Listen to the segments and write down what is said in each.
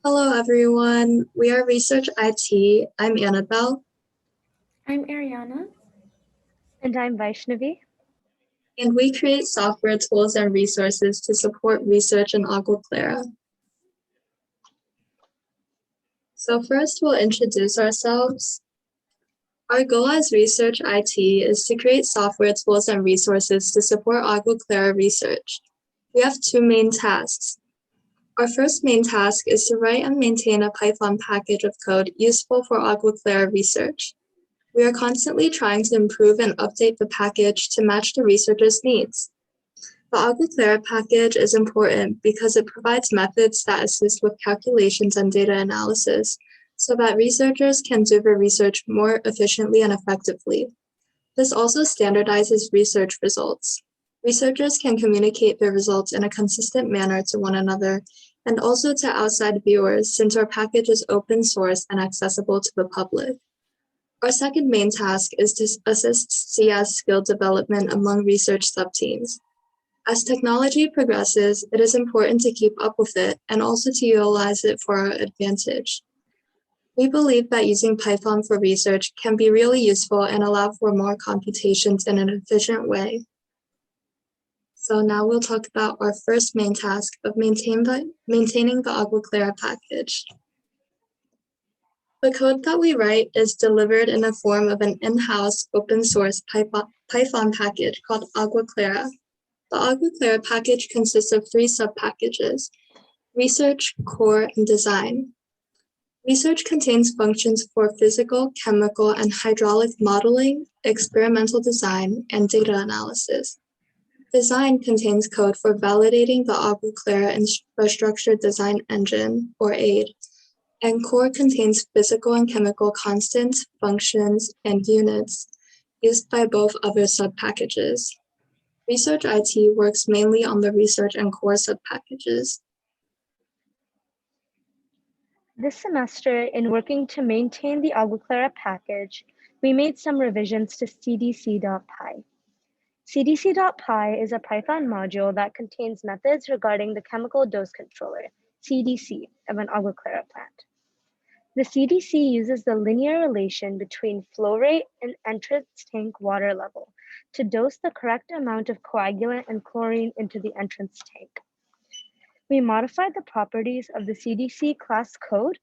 Hello, everyone. We are Research IT. I'm Annabelle. I'm Ariana. And I'm Vaishnavi. And we create software tools and resources to support research in Agua Clara. So first, we'll introduce ourselves. Our goal as Research IT is to create software tools and resources to support Agua Clara research. We have two main tasks. Our first main task is to write and maintain a Python package of code useful for Agua Clara research. We are constantly trying to improve and update the package to match the researcher's needs. The Agua Clara package is important because it provides methods that assist with calculations and data analysis so that researchers can do their research more efficiently and effectively. This also standardizes research results. Researchers can communicate their results in a consistent manner to one another and also to outside viewers since our package is open source and accessible to the public. Our second main task is to assist CS skill development among research subteams. As technology progresses, it is important to keep up with it and also to utilize it for our advantage. We believe that using Python for research can be really useful and allow for more computations in an efficient way. So now we'll talk about our first main task of maintaining the Agua Clara package. The code that we write is delivered in the form of an in-house open source Python package called Agua Clara. The Agua Clara package consists of three sub-packages: Research, Core, and Design. Research contains functions for physical, chemical, and hydraulic modeling, experimental design, and data analysis. Design contains code for validating the Agua Clara infrastructure design engine, or AID, and Core contains physical and chemical constants, functions, and units used by both other sub-packages. Research IT works mainly on the Research and Core sub-packages. This semester, in working to maintain the Agua Clara package, we made some revisions to cdc.py. cdc.py is a Python module that contains methods regarding the chemical dose controller, CDC, of an Agua Clara plant. The CDC uses the linear relation between flow rate and entrance tank water level to dose the correct amount of coagulant and chlorine into the entrance tank. We modified the properties of the CDC class code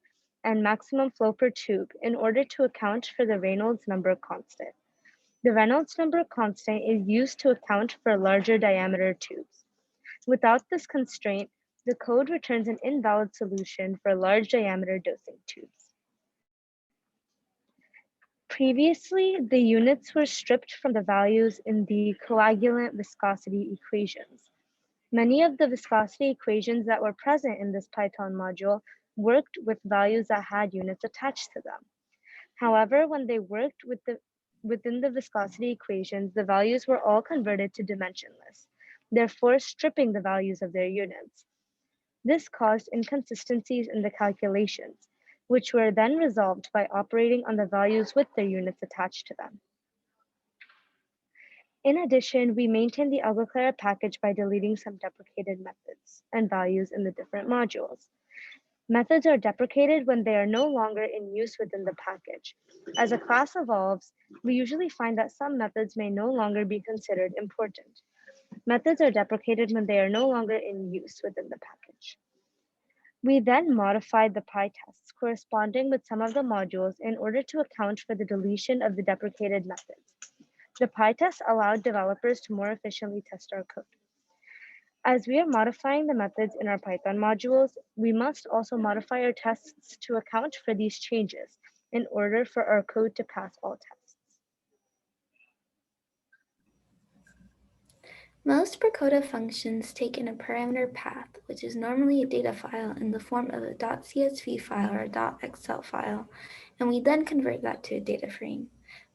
and maximum flow per tube in order to account for the Reynolds number constant. The Reynolds number constant is used to account for larger diameter tubes. Without this constraint, the code returns an invalid solution for large diameter dosing tubes. Previously, the units were stripped from the values in the coagulant viscosity equations. Many of the viscosity equations that were present in this Python module worked with values that had units attached to them. However, when they worked within the viscosity equations, the values were all converted to dimensionless, therefore stripping the values of their units. This caused inconsistencies in the calculations, which were then resolved by operating on the values with their units attached to them. In addition, we maintained the Agua Clara package by deleting some deprecated methods and values in the different modules. Methods are deprecated when they are no longer in use within the package. As a class evolves, we usually find that some methods may no longer be considered important. Methods are deprecated when they are no longer in use within the package. We then modified the PyTests corresponding with some of the modules in order to account for the deletion of the deprecated methods. The PyTests allowed developers to more efficiently test our code. As we are modifying the methods in our Python modules, we must also modify our tests to account for these changes in order for our code to pass all tests. Most Percoda functions take in a parameter path, which is normally a data file in the form of a .csv file or a .excel file, and we then convert that to a data frame.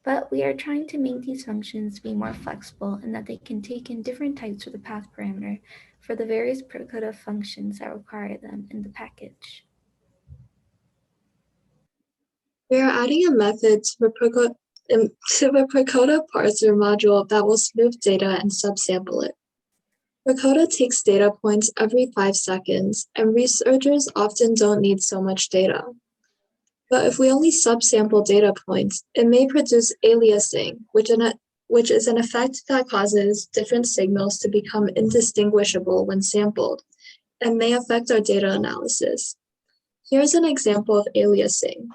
But we are trying to make these functions be more flexible in that they can take in different types of the path parameter for the various Percoda functions that require them in the package. We are adding a method to the Percoda parser module that will smooth data and subsample it. Rakota takes data points every 5 seconds, and researchers often don't need so much data. But if we only subsample data points, it may produce aliasing, which is an effect that causes different signals to become indistinguishable when sampled, and may affect our data analysis. Here's an example of aliasing.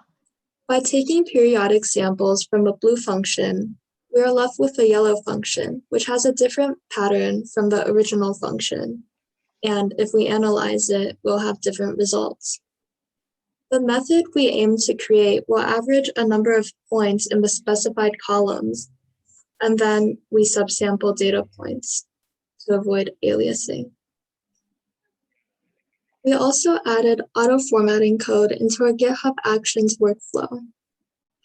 By taking periodic samples from a blue function, we are left with a yellow function, which has a different pattern from the original function. And if we analyze it, we'll have different results. The method we aim to create will average a number of points in the specified columns, and then we subsample data points to avoid aliasing. We also added auto-formatting code into our GitHub Actions workflow.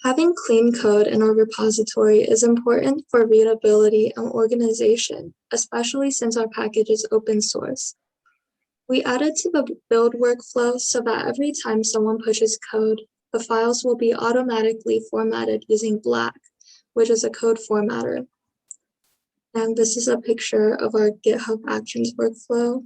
Having clean code in our repository is important for readability and organization, especially since our package is open source. We added to the build workflow so that every time someone pushes code, the files will be automatically formatted using Black, which is a code formatter. And this is a picture of our GitHub Actions workflow.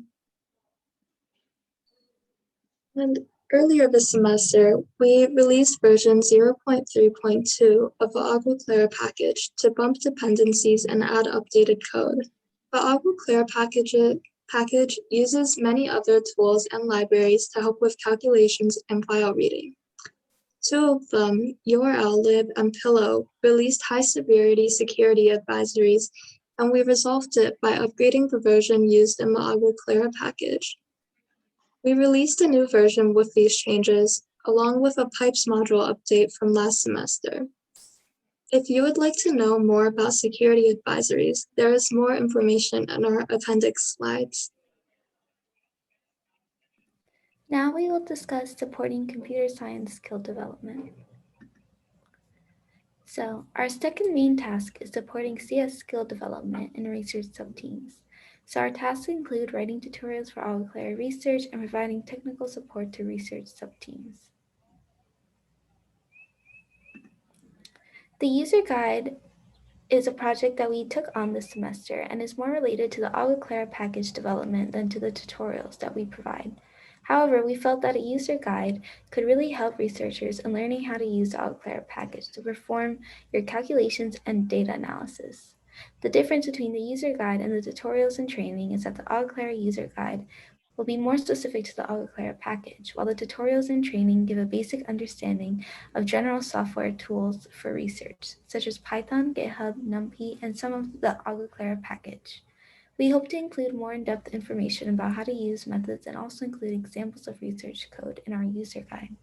And earlier this semester, we released version 0.3.2 of the Agua Clara package to bump dependencies and add updated code. The Agua Clara package uses many other tools and libraries to help with calculations and file reading. Two of them, URLlib and Pillow, released high-severity security advisories, and we resolved it by upgrading the version used in the Agua Clara package. We released a new version with these changes, along with a pipes module update from last semester. If you would like to know more about security advisories, there is more information in our Appendix Slides. Now we will discuss supporting computer science skill development. So our second main task is supporting CS skill development in research subteams. So our tasks include writing tutorials for Agua Clara research and providing technical support to research subteams. The user guide is a project that we took on this semester and is more related to the Agua Clara package development than to the tutorials that we provide. However, we felt that a user guide could really help researchers in learning how to use the Agua Clara package to perform your calculations and data analysis. The difference between the user guide and the tutorials and training is that the Agua Clara user guide will be more specific to the Agua Clara package, while the tutorials and training give a basic understanding of general software tools for research, such as Python, GitHub, NumPy, and some of the Agua Clara package. We hope to include more in-depth information about how to use methods and also include examples of research code in our user guide.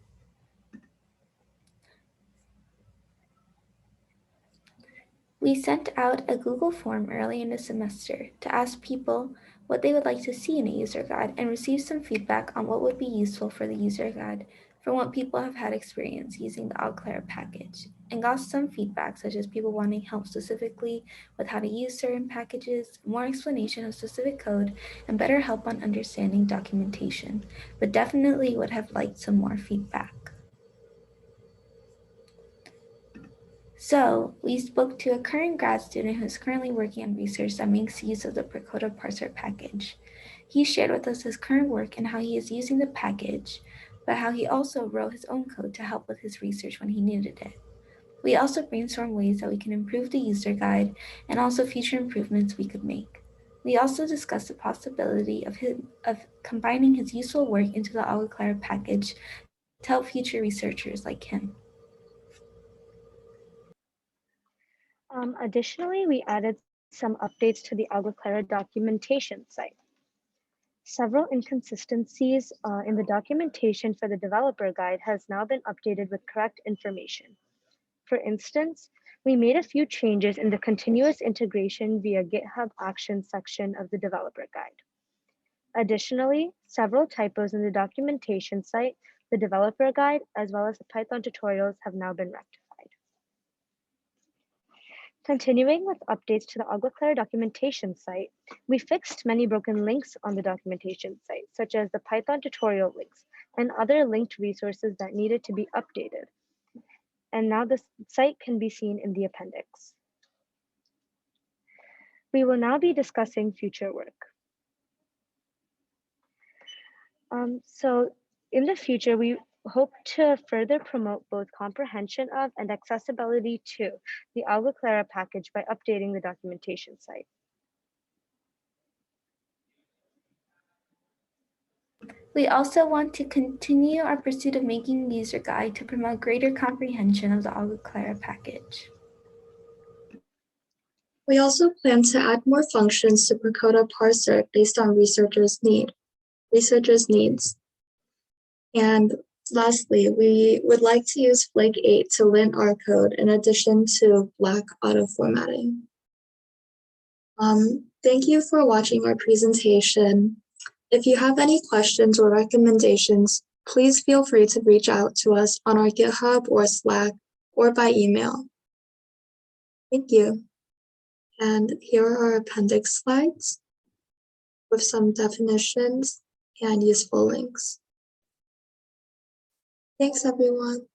We sent out a Google form early in the semester to ask people what they would like to see in a user guide and received some feedback on what would be useful for the user guide from what people have had experience using the Agua Clara package, and got some feedback such as people wanting help specifically with how to use certain packages, more explanation of specific code, and better help on understanding documentation, but definitely would have liked some more feedback. So we spoke to a current grad student who is currently working on research that makes use of the Prakoda parser package. He shared with us his current work and how he is using the package, but how he also wrote his own code to help with his research when he needed it. We also brainstormed ways that we can improve the user guide and also future improvements we could make. We also discussed the possibility of combining his useful work into the Agua Clara package to help future researchers like him. Additionally, we added some updates to the Agua Clara documentation site. Several inconsistencies in the documentation for the developer guide has now been updated with correct information. For instance, we made a few changes in the continuous integration via GitHub Actions section of the developer guide. Additionally, several typos in the documentation site, the developer guide, as well as the Python tutorials have now been rectified. Continuing with updates to the Agua Clara documentation site, we fixed many broken links on the documentation site, such as the Python tutorial links and other linked resources that needed to be updated. And now the site can be seen in the appendix. We will now be discussing future work. So in the future, we hope to further promote both comprehension of and accessibility to the Agua Clara package by updating the documentation site. We also want to continue our pursuit of making a user guide to promote greater comprehension of the Agua Clara package. We also plan to add more functions to Percoda parser based on researchers' needs. And lastly, we would like to use Flake 8 to lint our code in addition to black auto formatting. Thank you for watching our presentation. If you have any questions or recommendations, please feel free to reach out to us on our GitHub or Slack or by email. Thank you. And here are our appendix slides with some definitions and useful links. Thanks, everyone.